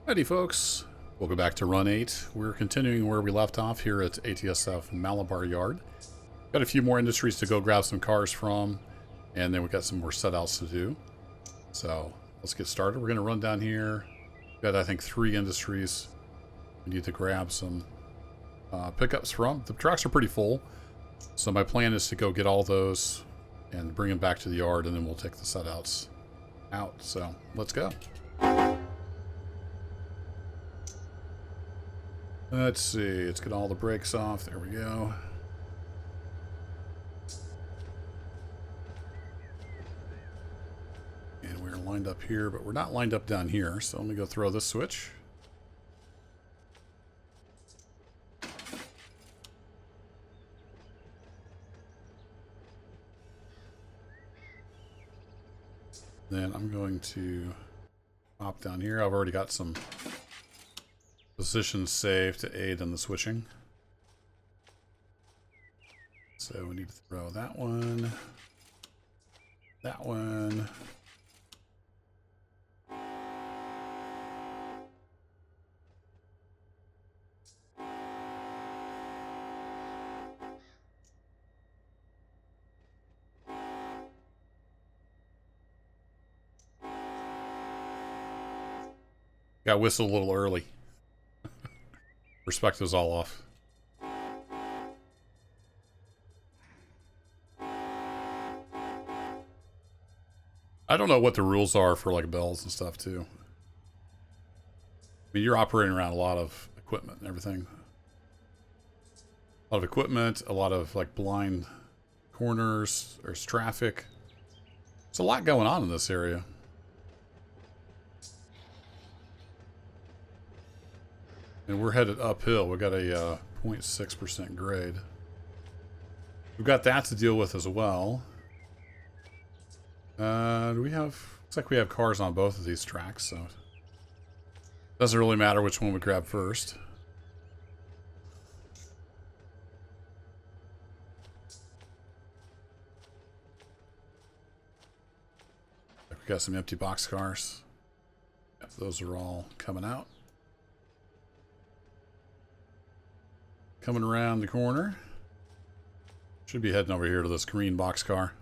Howdy folks, welcome back to Run 8. We're continuing where we left off here at ATSF Malabar Yard. Got a few more industries to go grab some cars from, and then we got some more setouts to do. So let's get started. We're going to run down here. We've got I think 3 industries we need to grab some pickups from. The trucks are pretty full, so my plan is to go get all those and bring them back to the yard, and then we'll take the setouts out. So let's go. Let's see, let's get all the brakes off. There we go. And we're lined up here, but we're not lined up down here. So let me go throw this switch. Then I'm going to hop down here. I've already got some positions saved to aid in the switching. So we need to throw that one. That one. Got whistled a little early. Perspective's all off. I don't know what the rules are for like bells and stuff too. I mean, you're operating around a lot of equipment and everything. A lot of equipment, a lot of like blind corners, there's traffic. There's a lot going on in this area. And we're headed uphill. We've got a 0.6% grade. We've got that to deal with as well. Do we have... Looks like we have cars on both of these tracks, so... Doesn't really matter which one we grab first. We got some empty box cars. Yep, those are all coming out. Coming around the corner. Should be heading over here to this green box car.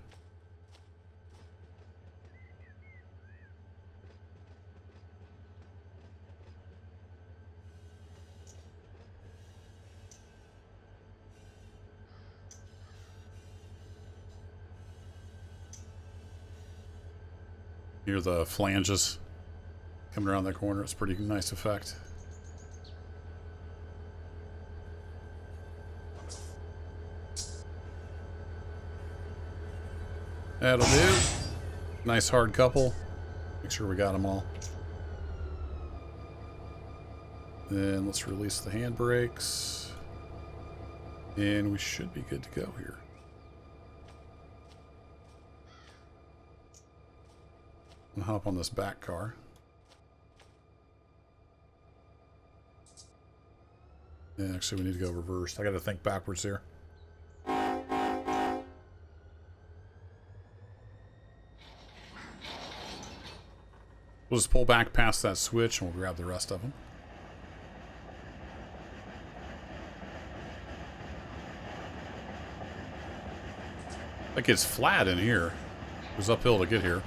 Hear the flanges coming around that corner. It's a pretty nice effect. That'll do. Nice hard couple. Make sure we got them all. Then let's release the handbrakes. And we should be good to go here. I'll hop on this back car. Yeah, actually we need to go reverse. I gotta think backwards here. We'll just pull back past that switch and we'll grab the rest of them. Like it's flat in here. It was uphill to get here.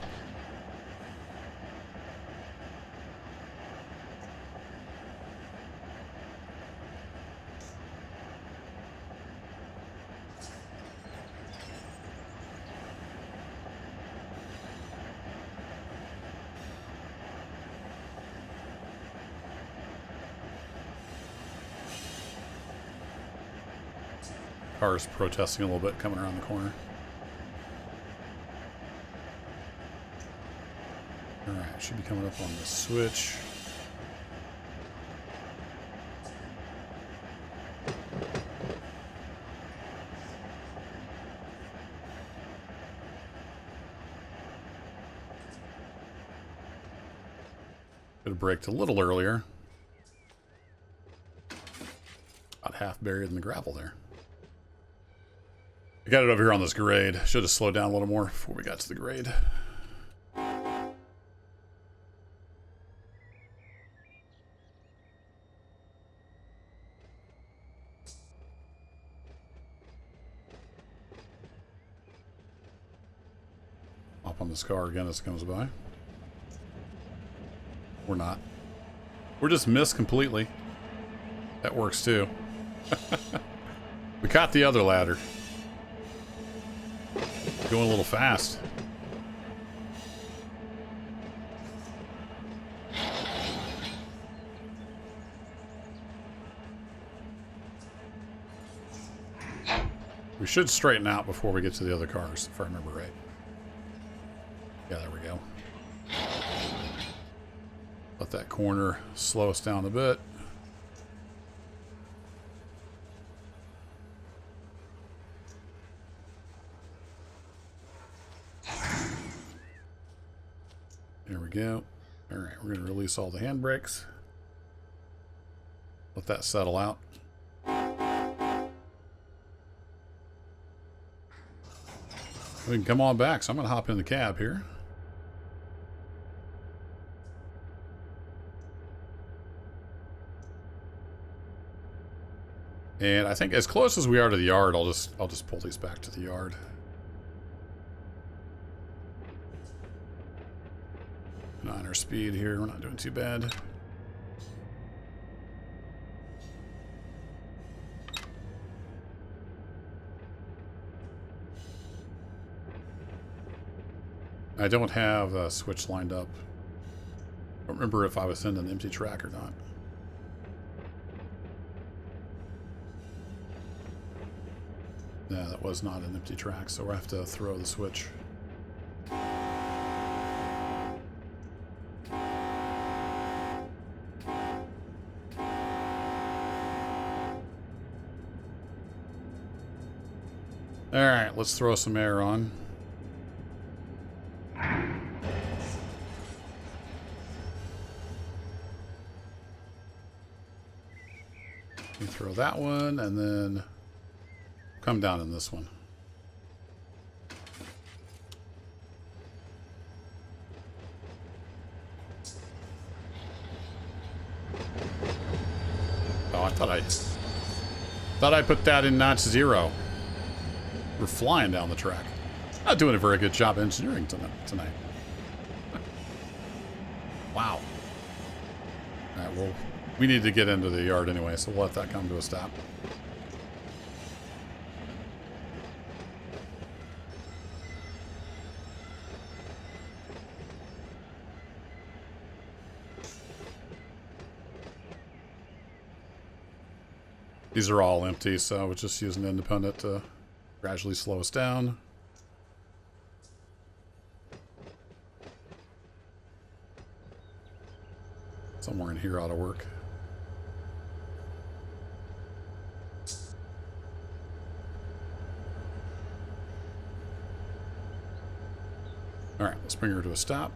Cars protesting a little bit coming around the corner. Alright, should be coming up on the switch. Could have braked a little earlier. About half buried in the gravel there. I got it over here on this grade. Should have slowed down a little more before we got to the grade. on this car again as it comes by. We're not. We're just missed completely. That works too. We caught the other ladder. Going a little fast. We should straighten out before we get to the other cars, if I remember right. Yeah, there we go. Let that corner slow us down a bit. There we go. All right, we're going to release all the handbrakes. Let that settle out. We can come on back, so I'm going to hop in the cab here. And I think as close as we are to the yard, I'll just pull these back to the yard. 9er speed here, we're not doing too bad. I don't have a switch lined up. I don't remember if I was in an empty track or not. Yeah, that was not an empty track, so we'll have to throw the switch. Alright, let's throw some air on. You throw that one, and then come down in this one. Oh, I thought I put that in notch 0. We're flying down the track. Not doing a very good job engineering tonight. Wow. All right, well, we need to get into the yard anyway, so we'll let that come to a stop. These are all empty, so we're just using independent to gradually slow us down. Somewhere in here ought to work. All right, let's bring her to a stop.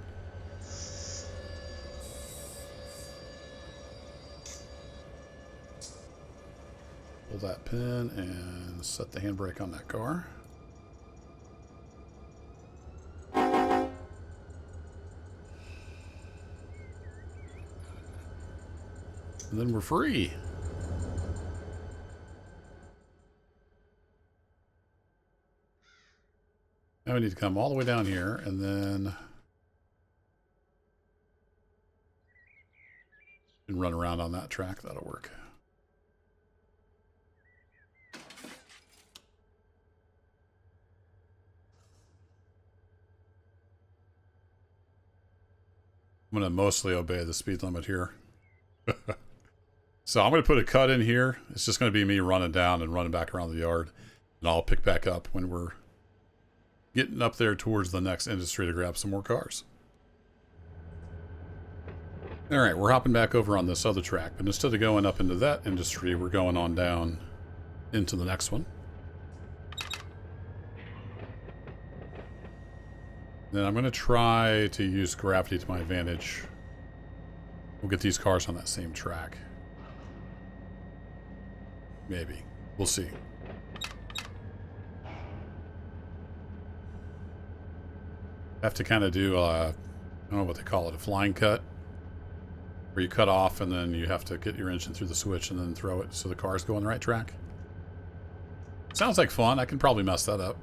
Pull that pin and set the handbrake on that car. And then we're free. Now we need to come all the way down here and then and run around on that track. That'll work. I'm going to mostly obey the speed limit here. So I'm going to put a cut in here. It's just going to be me running down and running back around the yard. And I'll pick back up when we're getting up there towards the next industry to grab some more cars. Alright, we're hopping back over on this other track. But instead of going up into that industry, we're going on down into the next one. Then I'm going to try to use gravity to my advantage. We'll get these cars on that same track. Maybe. We'll see. Have to kind of do, I don't know what they call it, a flying cut. Where you cut off and then you have to get your engine through the switch and then throw it so the cars go on the right track. Sounds like fun. I can probably mess that up.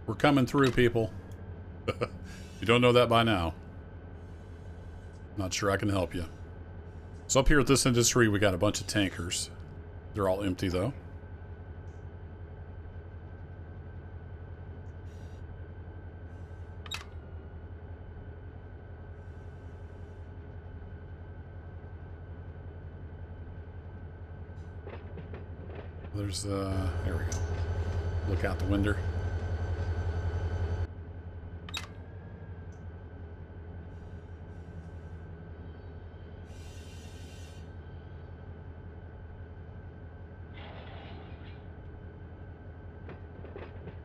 We're coming through, people. You don't know that by now. Not sure I can help you. So up here at this industry, we got a bunch of tankers. They're all empty, though. There's, there we go. Look out the window.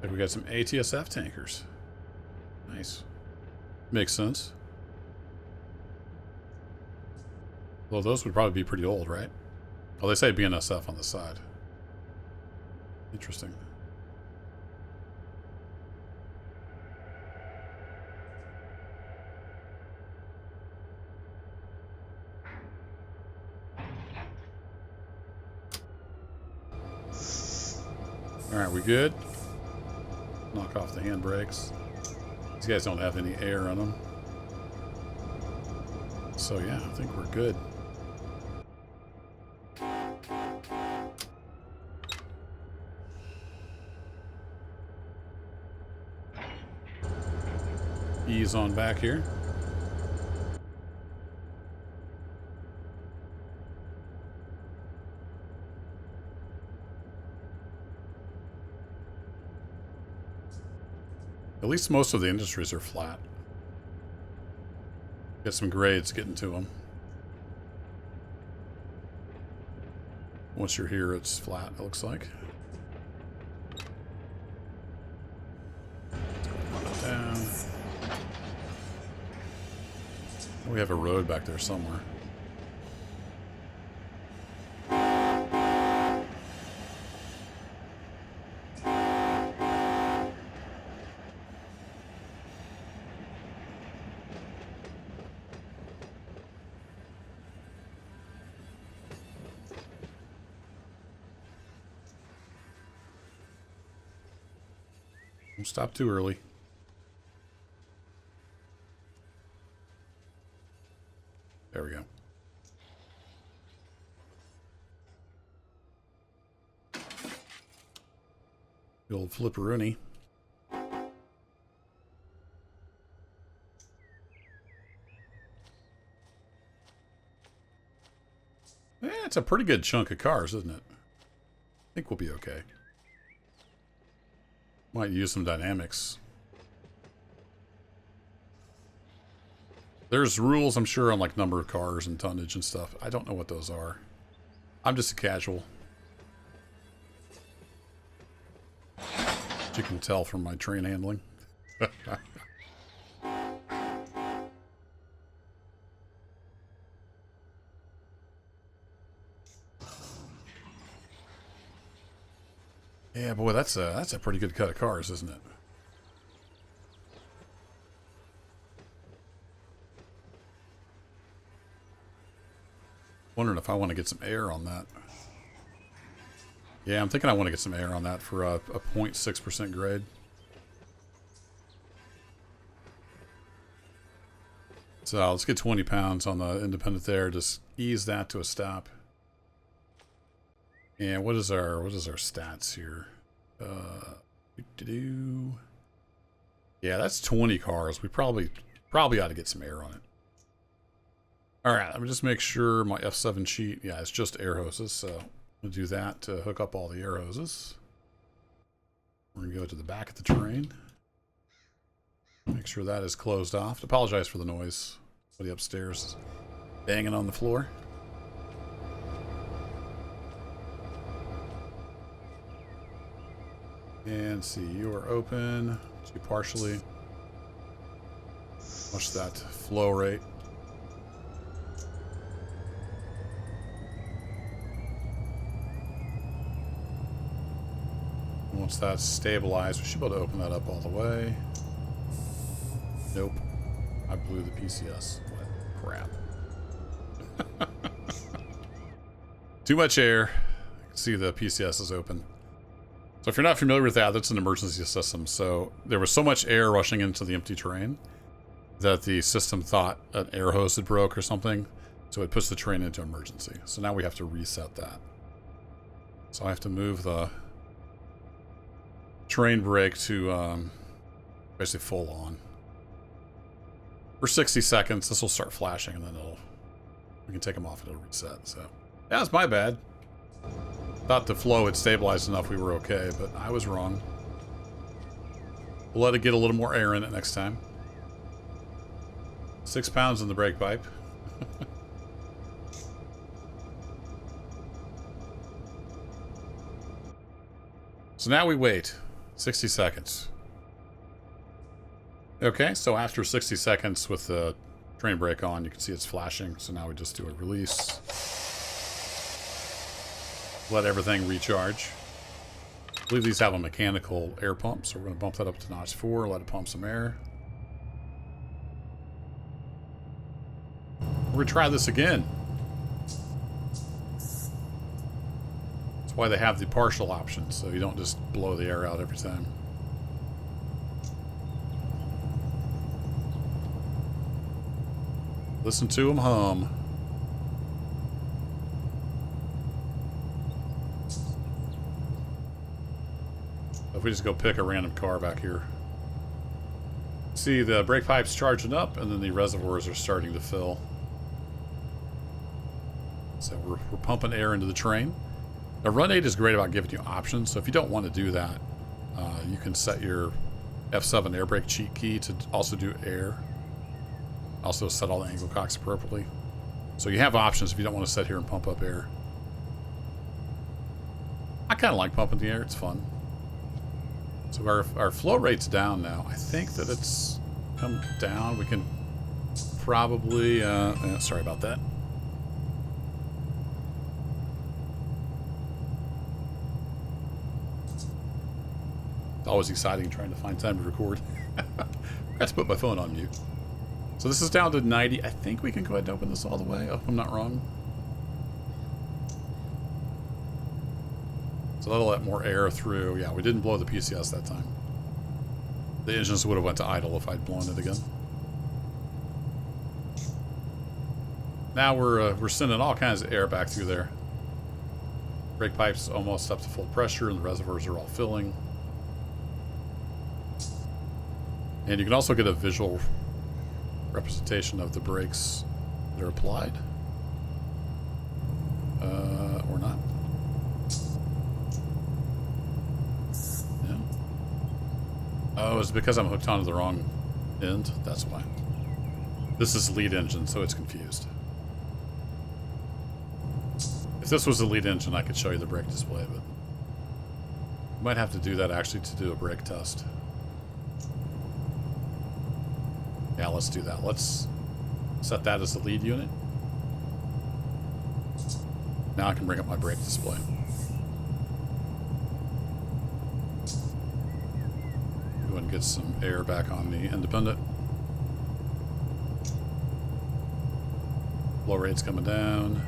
Like we got some ATSF tankers. Nice. Makes sense. Well, those would probably be pretty old, right? Oh, they say BNSF on the side. Interesting. Alright, we good? Knock off the handbrakes. These guys don't have any air on them. So yeah, I think we're good. Ease on back here. At least most of the industries are flat. Get some grades getting to them. Once you're here, it's flat, it looks like. Down. We have a road back there somewhere. Don't stop too early. There we go. The old flipperoonie. It's a pretty good chunk of cars, isn't it? I think we'll be okay. Might use some dynamics. There's rules, I'm sure, on like number of cars and tonnage and stuff. I don't know what those are. I'm just a casual. As you can tell from my train handling. Yeah, boy, that's a pretty good cut of cars, isn't it? Wondering if I want to get some air on that. Yeah, I'm thinking I want to get some air on that for a 0.6% grade. So let's get 20 pounds on the independent there. Just ease that to a stop. And what is our stats here? Yeah, that's 20 cars. We probably ought to get some air on it. All right, let me just make sure my F7 sheet. Yeah, it's just air hoses, so we'll do that to hook up all the air hoses. We're gonna go to the back of the train. Make sure that is closed off. Apologize for the noise. Somebody upstairs is banging on the floor. And see, you are open. You partially. Watch that flow rate. Once that's stabilized, we should be able to open that up all the way. Nope. I blew the PCS. What crap. Too much air. I can see the PCS is open. So if you're not familiar with that, that's an emergency system. So there was so much air rushing into the empty terrain that the system thought an air hose had broke or something. So it puts the train into emergency. So now we have to reset that. So I have to move the train brake to basically full on. For 60 seconds, this will start flashing and then we can take them off and it'll reset. So yeah, it's my bad. Thought the flow had stabilized enough we were okay, but I was wrong. We'll let it get a little more air in it next time. 6 pounds in the brake pipe. So now we wait 60 seconds. Okay, so after 60 seconds with the train brake on, you can see it's flashing. So now we just do a release. Let everything recharge. I believe these have a mechanical air pump, so we're going to bump that up to notch 4, let it pump some air. We're going to try this again. That's why they have the partial option, so you don't just blow the air out every time. Listen to them hum. If we just go pick a random car back here. See, the brake pipe's charging up, and then the reservoirs are starting to fill. So we're pumping air into the train. Now, Run 8 is great about giving you options. So if you don't want to do that, you can set your F7 air brake cheat key to also do air. Also set all the angle cocks appropriately. So you have options if you don't want to sit here and pump up air. I kind of like pumping the air. It's fun. So our flow rate's down now. I think that it's come down. We can probably... sorry about that. It's always exciting trying to find time to record. Forgot to put my phone on mute. So this is down to 90. I think we can go ahead and open this all the way. I hope I'm not wrong. So that'll let more air through. Yeah, we didn't blow the PCS that time. The engines would have went to idle if I'd blown it again. Now we're sending all kinds of air back through there. Brake pipe's almost up to full pressure and the reservoirs are all filling. And you can also get a visual representation of the brakes that are applied. Or not. Yeah. Oh, it's because I'm hooked onto the wrong end. That's why. This is lead engine, so it's confused. If this was the lead engine, I could show you the brake display, but I might have to do that actually to do a brake test. Yeah, let's do that. Let's set that as the lead unit. Now I can bring up my brake display. Go ahead and get some air back on the independent. Flow rate's coming down.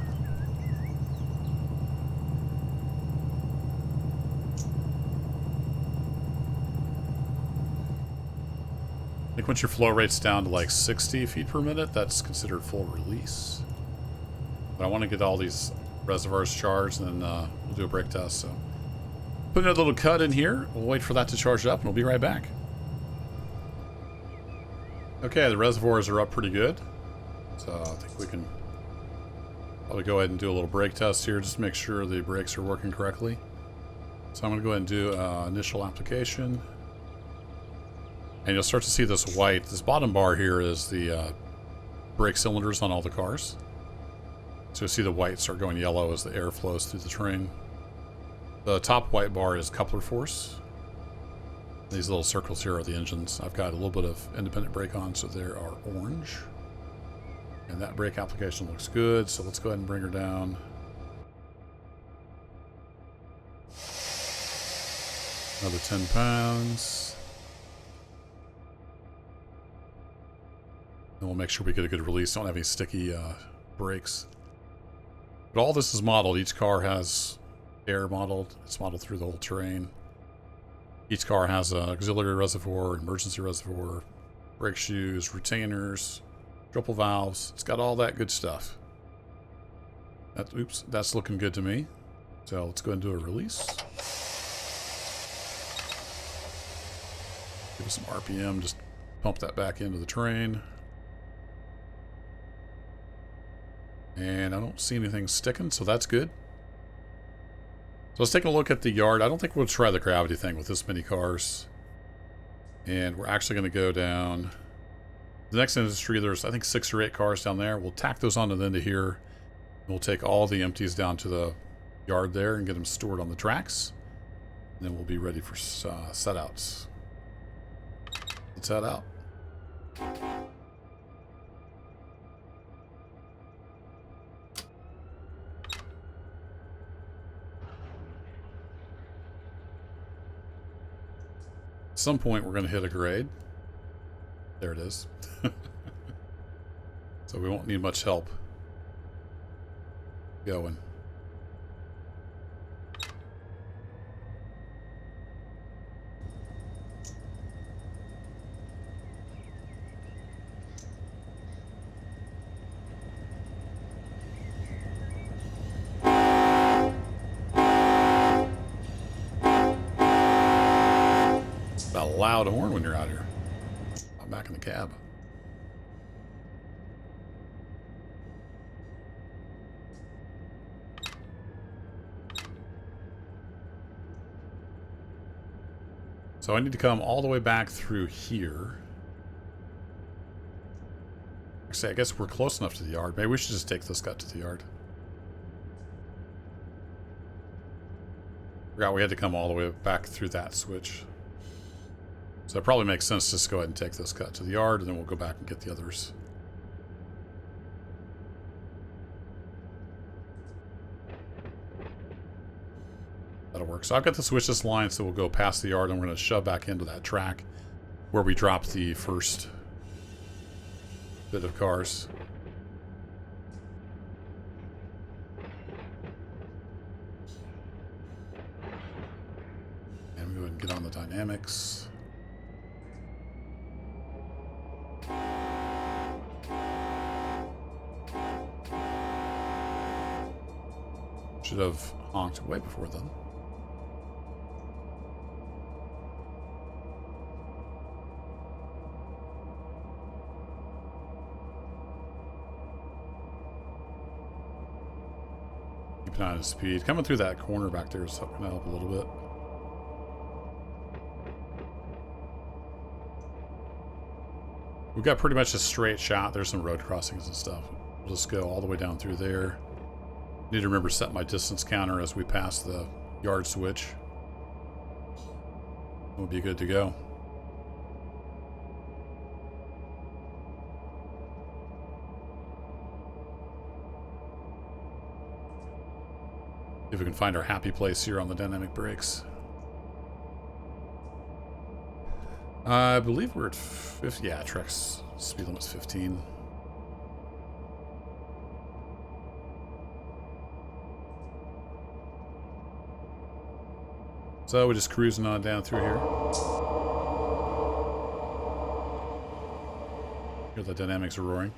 I think once your flow rate's down to like 60 feet per minute, that's considered full release. But I want to get all these reservoirs charged, and then we'll do a brake test. So put a little cut in here. We'll wait for that to charge up, and we'll be right back. Okay, the reservoirs are up pretty good. So I think we can probably go ahead and do a little brake test here, just to make sure the brakes are working correctly. So I'm going to go ahead and do initial application. And you'll start to see this white. This bottom bar here is the brake cylinders on all the cars. So you'll see the white start going yellow as the air flows through the train. The top white bar is coupler force. These little circles here are the engines. I've got a little bit of independent brake on, so they are orange. And that brake application looks good, so let's go ahead and bring her down. Another 10 pounds. And we'll make sure we get a good release. Don't have any sticky brakes. But all this is modeled. Each car has air modeled. It's modeled through the whole terrain. Each car has an auxiliary reservoir, emergency reservoir, brake shoes, retainers, triple valves. It's got all that good stuff. Oops, that's looking good to me. So let's go ahead and do a release. Give it some RPM, just pump that back into the train. And I don't see anything sticking, so that's good. So let's take a look at the yard. I don't think we'll try the gravity thing with this many cars. And we're actually going to go down the next industry. There's, I think, 6 or 8 cars down there. We'll tack those onto the end of here. We'll take all the empties down to the yard there and get them stored on the tracks. And then we'll be ready for set outs. Let's head out. At some point we're going to hit a grade. There it is. So we won't need much help going. A loud horn when you're out here. I'm back in the cab. So I need to come all the way back through here. Actually, I guess we're close enough to the yard. Maybe we should just take this cut to the yard. Forgot we had to come all the way back through that switch. So it probably makes sense to just go ahead and take this cut to the yard, and then we'll go back and get the others. That'll work. So I've got to switch this line, so we'll go past the yard, and we're going to shove back into that track where we dropped the first bit of cars. And we go ahead and get on the dynamics. Should have honked way before then. Keep an eye on his speed. Coming through that corner back there is going to help a little bit. We've got pretty much a straight shot. There's some road crossings and stuff. We'll just go all the way down through there. Need to remember to set my distance counter as we pass the yard switch. We'll be good to go. See if we can find our happy place here on the dynamic brakes. I believe we're at 50. Yeah, truck's speed limit's 15. So we're just cruising on down through here. Hear the dynamics are roaring.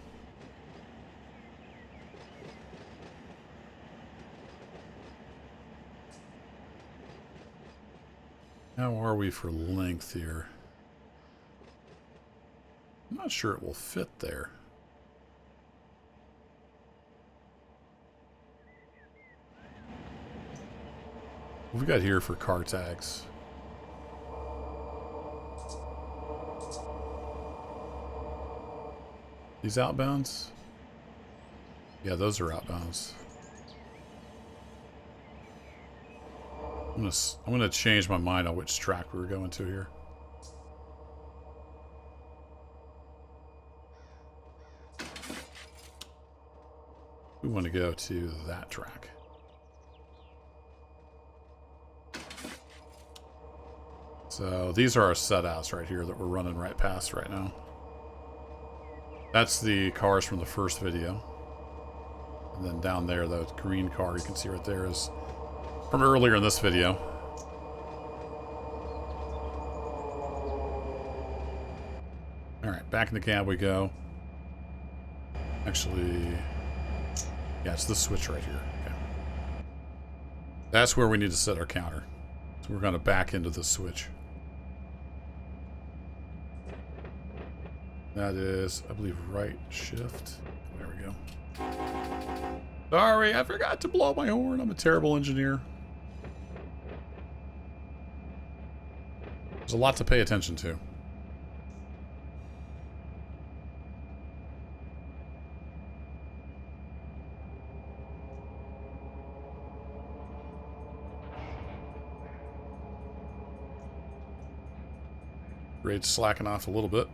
How are we for length here? I'm not sure it will fit there. What we got here for car tags? These outbounds? Yeah, those are outbounds. I'm gonna change my mind on which track we were going to here. We want to go to that track. So these are our set outs right here that we're running right past right now. That's the cars from the first video. And then down there, the green car you can see right there is from earlier in this video. back in the cab we go. Actually, yeah, it's this switch right here. Okay. That's where we need to set our counter. So we're going to back into the switch. That is, I believe, right shift. There we go. Sorry, I forgot to blow my horn. I'm a terrible engineer. There's a lot to pay attention to. Grade's slacking off a little bit.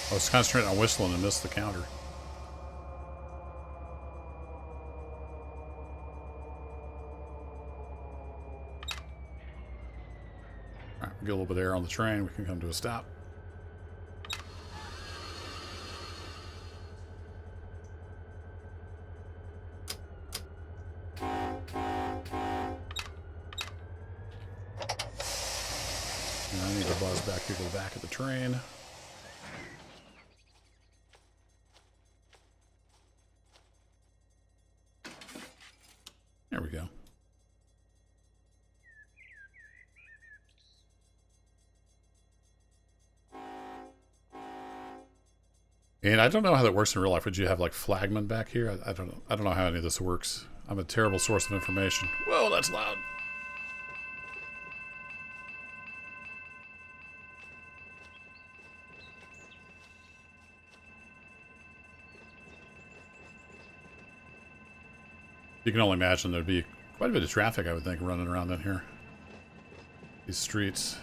I was concentrating on whistling and missed the counter. Alright, we get a little bit of air on the train, we can come to a stop. And I need to buzz back to the back of the train. There we go. And I don't know how that works in real life. Would you have like flagmen back here? I don't know. I don't know how any of this works. I'm a terrible source of information. Whoa, that's loud. You can only imagine there'd be quite a bit of traffic, I would think, running around in here. These streets.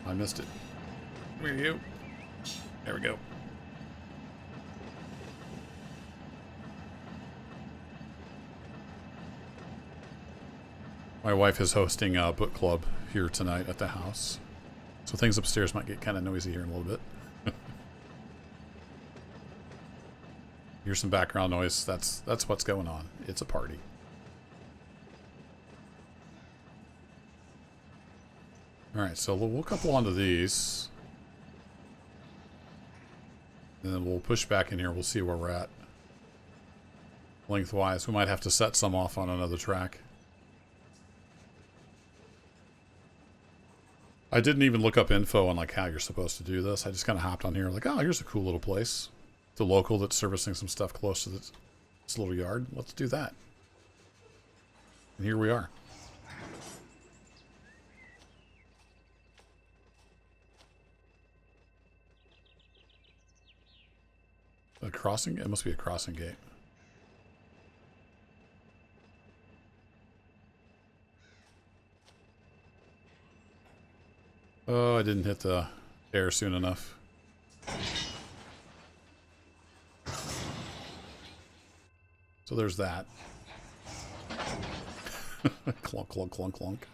I missed it. Where are you? There we go. My wife is hosting a book club here tonight at the house. So things upstairs might get kind of noisy here in a little bit. Here's some background noise. That's what's going on. It's a party. Alright, so we'll couple onto these. And then we'll push back in here. We'll see where we're at. Lengthwise. We might have to set some off on another track. I didn't even look up info on like how you're supposed to do this. I just kind of hopped on here like, oh, here's a cool little place. The local that's servicing some stuff close to this little yard. Let's do that. And here we are. A crossing? It must be a crossing gate. Oh, I didn't hit the air soon enough. So there's that. Clunk, clunk, clunk, clunk.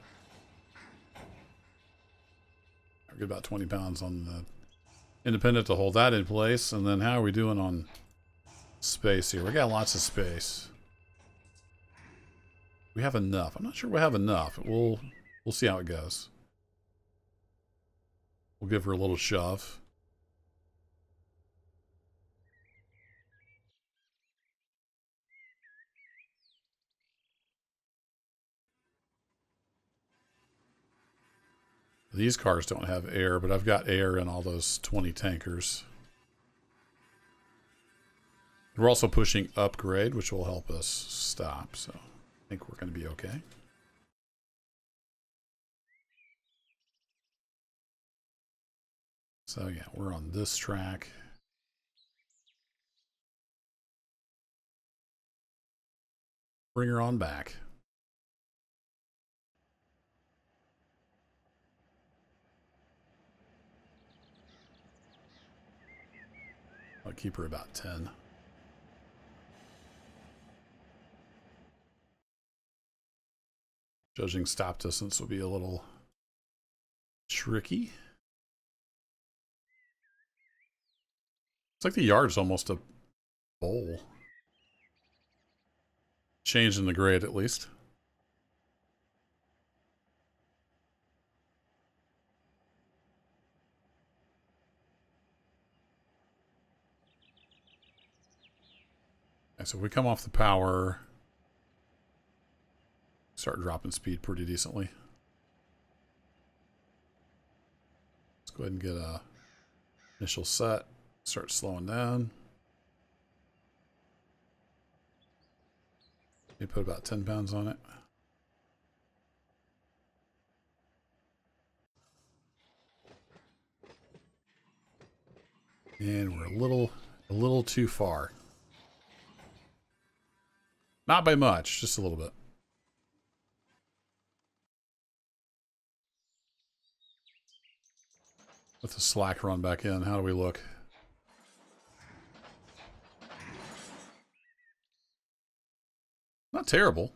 I get about 20 pounds on the independent to hold that in place. And then how are we doing on space here? We got lots of space. We have enough. I'm not sure we have enough. We'll see how it goes. We'll give her a little shove. These cars don't have air, but I've got air in all those 20 tankers. We're also pushing upgrade, which will help us stop, so I think we're going to be okay. So yeah, we're on this track. Bring her on back. I'll keep her about 10. Judging stop distance will be a little tricky. It's like the yard's almost a bowl. Change in the grade at least. Okay, so if we come off the power, start dropping speed pretty decently. Let's go ahead and get a initial set. Start slowing down. You put about 10 pounds on it. And we're a little too far. Not by much, just a little bit. With the slack run back in, how do we look? Not terrible.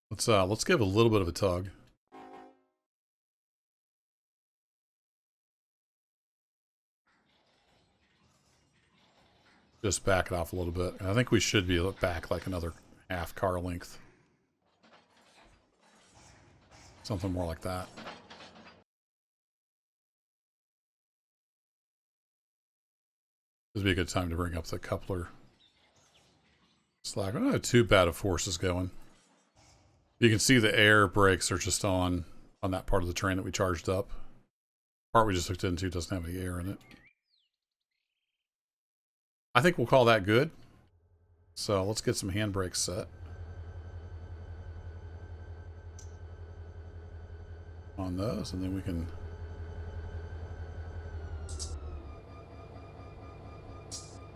Let's give a little bit of a tug. Just back it off a little bit. I think we should be back like another half car length. Something more like that. This would be a good time to bring up the coupler slack. I don't have too bad of forces going. You can see the air brakes are just on that part of the train that we charged up. Part we just hooked into doesn't have any air in it. I think we'll call that good. So let's get some handbrakes set on those, and then we can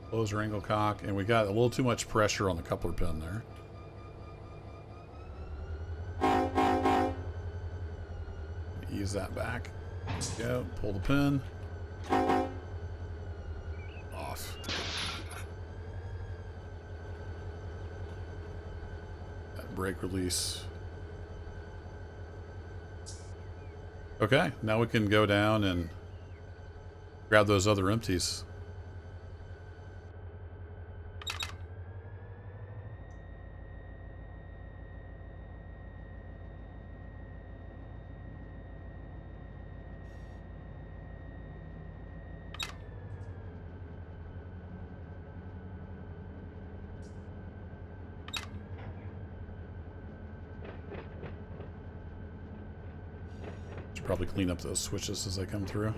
close our angle cock, and we got a little too much pressure on the coupler pin there. Ease that back. There we go. Pull the pin. Off. That brake release. Okay, now we can go down and grab those other empties. Probably clean up those switches as they come through.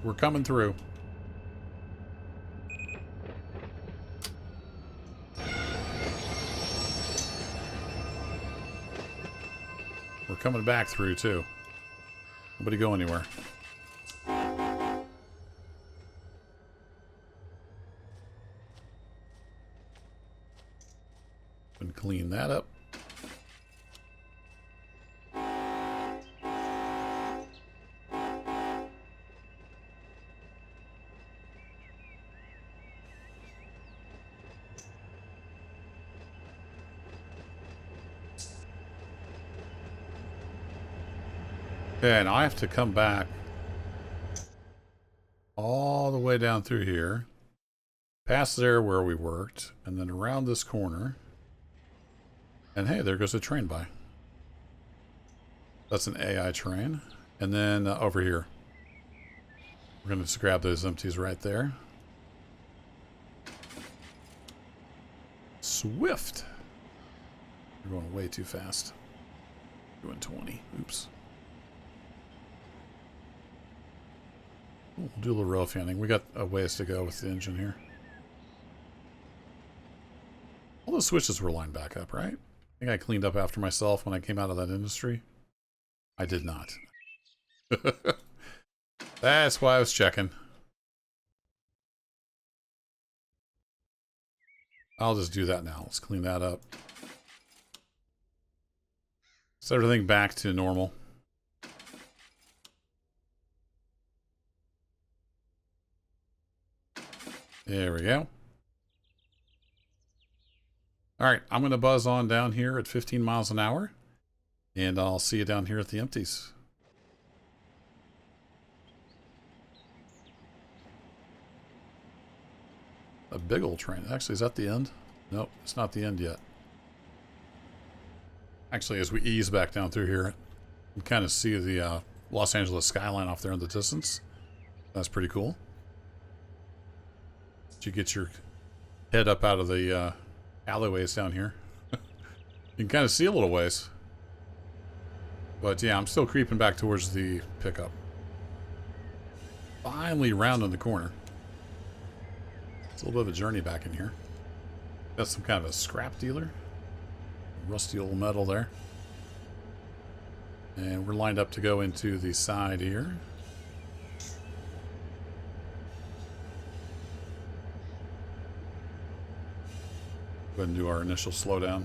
We're coming through. We're coming back through too. Nobody go anywhere. And clean that up. Okay, and I have to come back all the way down through here, past there where we worked, and then around this corner. And hey, there goes a train by. That's an AI train. And then over here, we're going to just grab those empties right there. Swift. We're going way too fast. Doing 20. Oops. We'll do a little rail fanning. We got a ways to go with the engine here. All the switches were lined back up, right? I think I cleaned up after myself when I came out of that industry. I did not. That's why I was checking. I'll just do that now. Let's clean that up. Set everything back to normal. There we go. Alright, I'm going to buzz on down here at 15 miles an hour. And I'll see you down here at the empties. A big old train. Actually, is that the end? Nope, it's not the end yet. Actually, as we ease back down through here, you can kind of see the Los Angeles skyline off there in the distance. That's pretty cool. You get your head up out of the alleyways down here. You can kind of see a little ways. But yeah, I'm still creeping back towards the pickup. Finally rounding the corner. It's a little bit of a journey back in here. That's some kind of a scrap dealer. Rusty old metal there. And we're lined up to go into the side here. Go ahead and do our initial slowdown.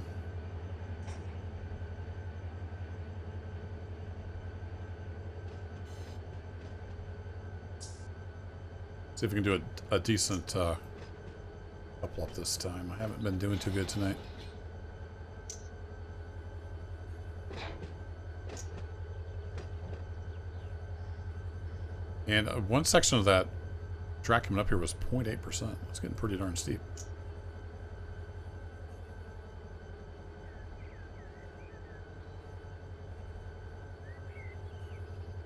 See if we can do a decent couple up this time. I haven't been doing too good tonight. And one section of that track coming up here was 0.8%. It's getting pretty darn steep.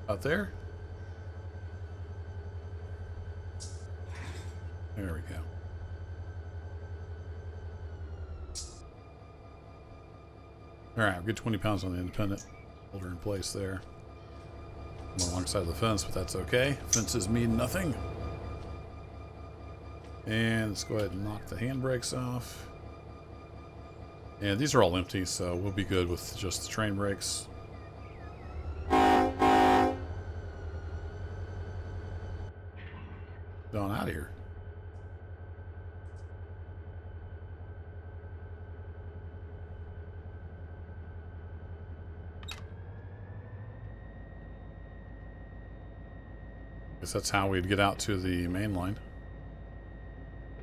Out there. There we go. Alright, I've got 20 pounds on the independent. Hold her in place there. I'm alongside the fence, but that's okay. Fences mean nothing. And let's go ahead and knock the handbrakes off. And these are all empty, so we'll be good with just the train brakes. On out of here. Guess that's how we'd get out to the main line.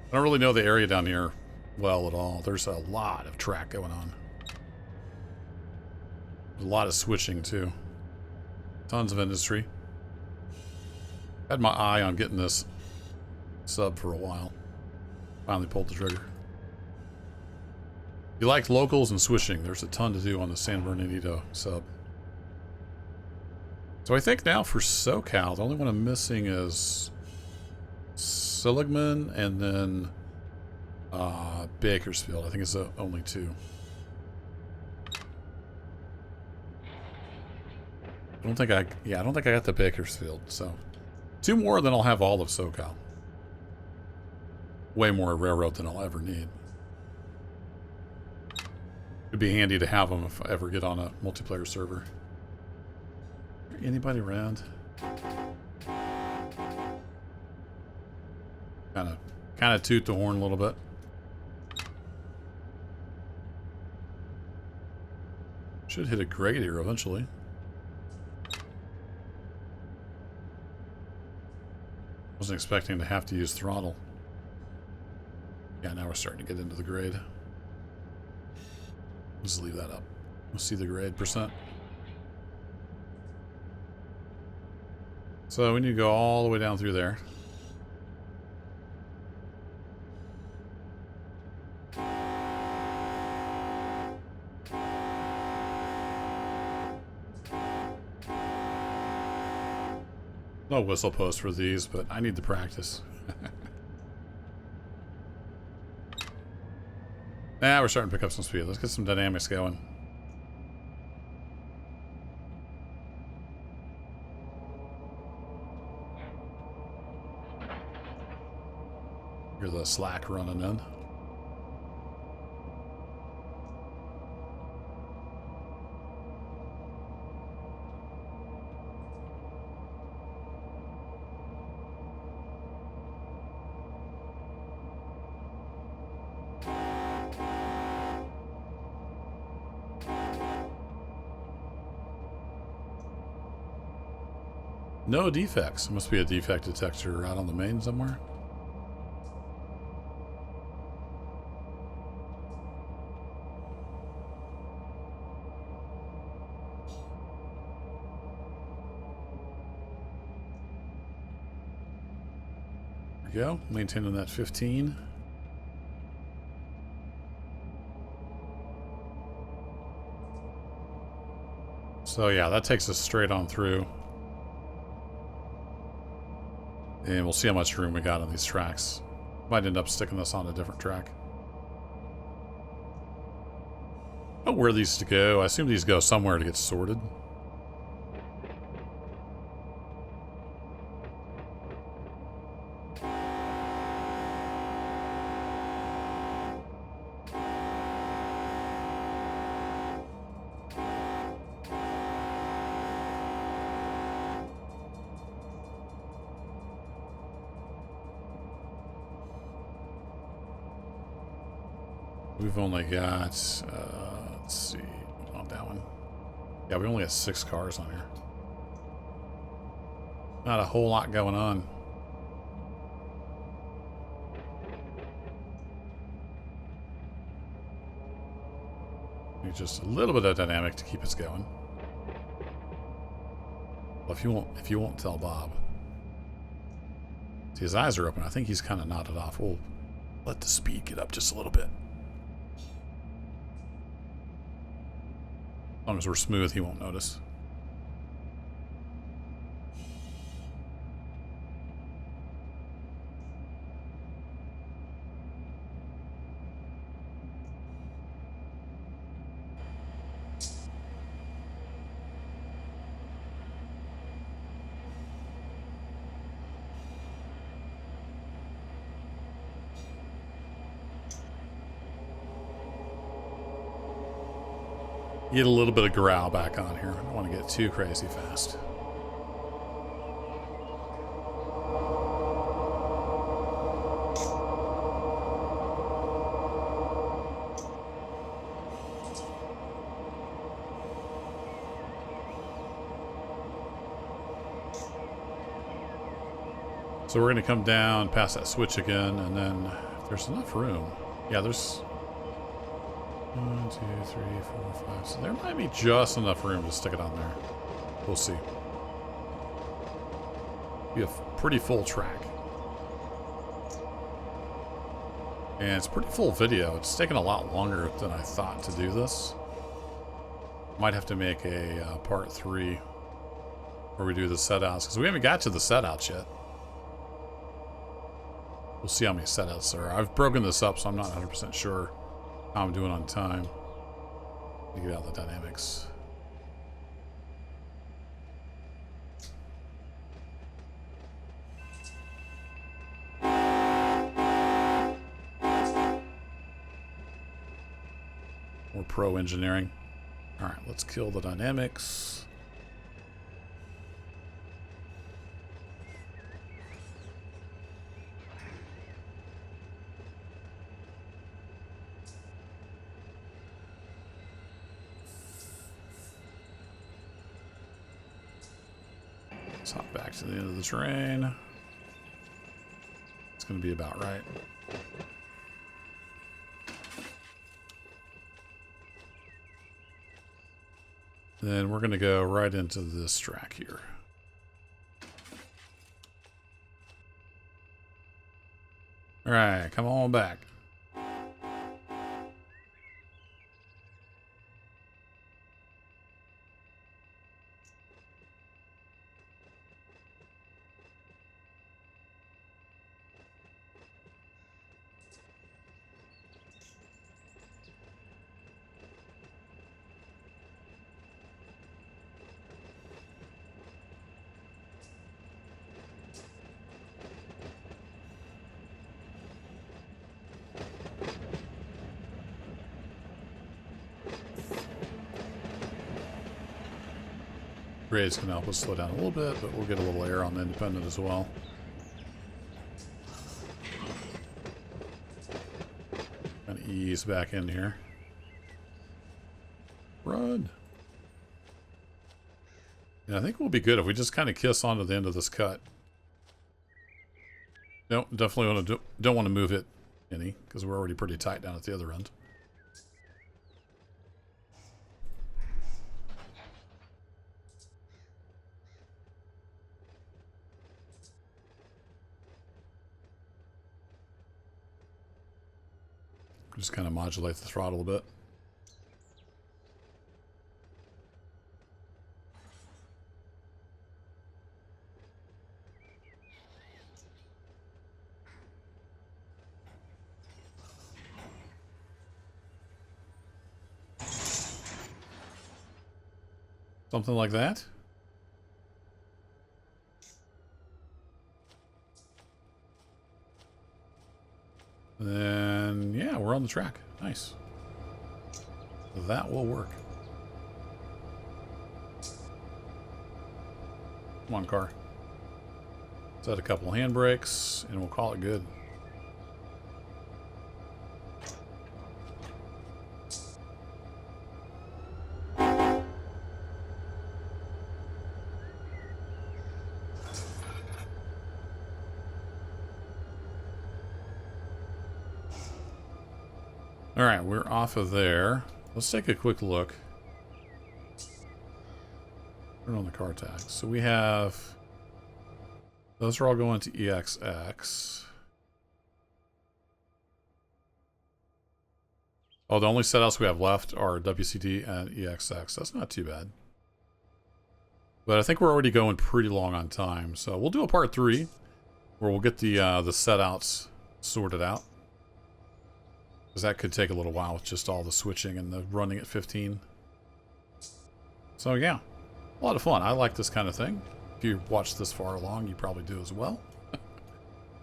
I don't really know the area down here well at all. There's a lot of track going on. A lot of switching too. Tons of industry. Had my eye on getting this sub for a while. Finally pulled the trigger. If you like locals and switching, there's a ton to do on the San Bernardino sub. So I think now for SoCal, the only one I'm missing is Seligman and then Bakersfield. I think it's the only two. I don't think I got the Bakersfield. So 2 more, then I'll have all of SoCal. Way more railroad than I'll ever need. It'd be handy to have them if I ever get on a multiplayer server. Anybody around? Kind of toot the horn a little bit. Should hit a grade here eventually. Wasn't expecting to have to use throttle. Yeah, now we're starting to get into the grade. Just leave that up. We'll see the grade percent. So we need to go all the way down through there. No whistle post for these, but I need to practice. Now we're starting to pick up some speed. Let's get some dynamics going. Hear the slack running in. No defects. It must be a defect detector out on the main somewhere. There we go. Maintaining that 15. So yeah, that takes us straight on through. And we'll see how much room we got on these tracks. Might end up sticking this on a different track. Oh, where these to go? I assume these go somewhere to get sorted. We've only got, let's see, on that one. Yeah, we only got 6 cars on here. Not a whole lot going on. Need just a little bit of dynamic to keep us going. Well, if you won't tell Bob. See, his eyes are open. I think he's kind of nodded off. We'll let the speed get up just a little bit. As long as we're smooth, he won't notice. Get a little bit of growl back on here. I don't want to get too crazy fast. So we're going to come down past that switch again, and then if there's enough room. Yeah, there's 1, 2, 3, 4, 5. So there might be just enough room to stick it on there. We'll see. Be a pretty full track. And it's pretty full video. It's taken a lot longer than I thought to do this. Might have to make a part 3 where we do the set outs, because we haven't got to the set outs yet. We'll see how many set outs there are. I've broken this up, so I'm not 100% sure how I'm doing on time. Let me get out the dynamics. More pro engineering. All right, let's kill the dynamics. Let's hop back to the end of the terrain. It's going to be about right. Then we're going to go right into this track here. All right, come on back. Grades can help us slow down a little bit, but we'll get a little air on the independent as well. Kind of ease back in here. Run. Yeah, I think we'll be good if we just kind of kiss onto the end of this cut. Definitely don't want to move it any, because we're already pretty tight down at the other end. Just kind of modulate the throttle a bit. Something like that. Then, yeah, we're on the track. Nice. That will work. Come on, car. Set a couple handbrakes, and we'll call it good. Alright, we're off of there. Let's take a quick look. Turn on the car tags. So we have... Those are all going to EXX. Oh, the only setouts we have left are WCD and EXX. That's not too bad. But I think we're already going pretty long on time. So we'll do a part 3 where we'll get the setouts sorted out. Because that could take a little while with just all the switching and the running at 15. So yeah, a lot of fun. I like this kind of thing. If you watched this far along, you probably do as well.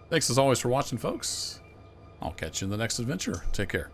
Thanks as always for watching, folks. I'll catch you in the next adventure. Take care.